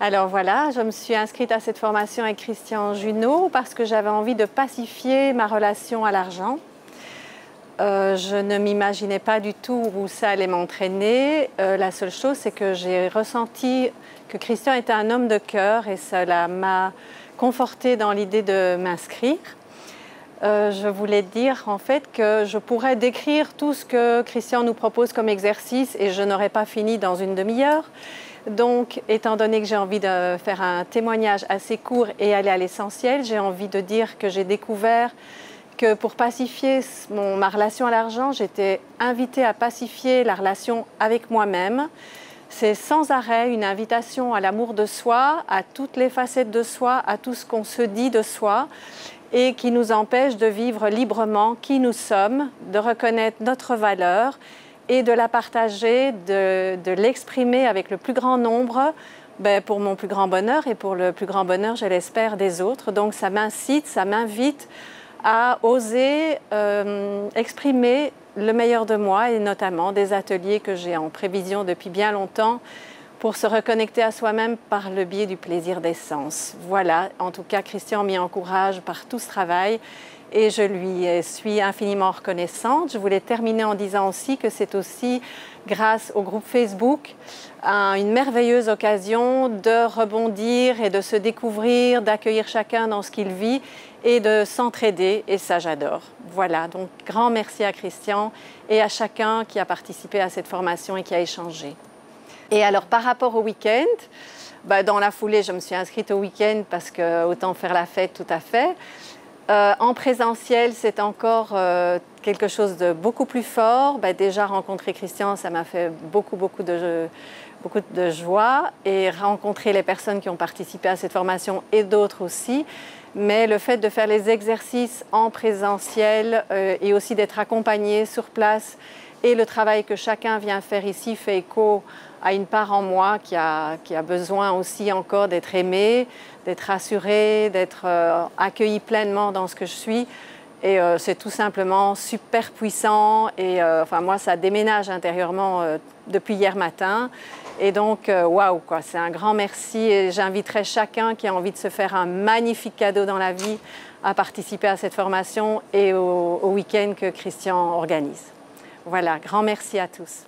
Alors voilà, je me suis inscrite à cette formation avec Christian Junod parce que j'avais envie de pacifier ma relation à l'argent. Je ne m'imaginais pas du tout où ça allait m'entraîner. La seule chose, c'est que j'ai ressenti que Christian était un homme de cœur et cela m'a confortée dans l'idée de m'inscrire. Je voulais dire en fait que je pourrais décrire tout ce que Christian nous propose comme exercice et je n'aurais pas fini dans une demi-heure. Donc, étant donné que j'ai envie de faire un témoignage assez court et aller à l'essentiel, j'ai envie de dire que j'ai découvert que pour pacifier ma relation à l'argent, j'étais invitée à pacifier la relation avec moi-même. C'est sans arrêt une invitation à l'amour de soi, à toutes les facettes de soi, à tout ce qu'on se dit de soi et qui nous empêche de vivre librement qui nous sommes, de reconnaître notre valeur et de la partager, de l'exprimer avec le plus grand nombre pour mon plus grand bonheur et pour le plus grand bonheur, je l'espère, des autres. Donc ça m'incite, ça m'invite à oser exprimer le meilleur de moi et notamment des ateliers que j'ai en prévision depuis bien longtemps pour se reconnecter à soi-même par le biais du plaisir des sens. Voilà, en tout cas, Christian m'y encourage par tout ce travail et je lui suis infiniment reconnaissante. Je voulais terminer en disant aussi que c'est aussi grâce au groupe Facebook une merveilleuse occasion de rebondir et de se découvrir, d'accueillir chacun dans ce qu'il vit et de s'entraider et ça j'adore. Voilà, donc grand merci à Christian et à chacun qui a participé à cette formation et qui a échangé. Et alors par rapport au week-end, dans la foulée je me suis inscrite au week-end parce que autant faire la fête tout à fait. En présentiel, c'est encore quelque chose de beaucoup plus fort. Déjà, rencontrer Christian, ça m'a fait beaucoup de joie et rencontrer les personnes qui ont participé à cette formation et d'autres aussi. Mais le fait de faire les exercices en présentiel et aussi d'être accompagné sur place et le travail que chacun vient faire ici fait écho à une part en moi qui a besoin aussi encore d'être aimée, d'être rassurée, d'être accueillie pleinement dans ce que je suis. Et c'est tout simplement super puissant et enfin moi ça déménage intérieurement depuis hier matin. Et donc waouh quoi, c'est un grand merci et j'inviterai chacun qui a envie de se faire un magnifique cadeau dans la vie à participer à cette formation et au week-end que Christian organise. Voilà, grand merci à tous.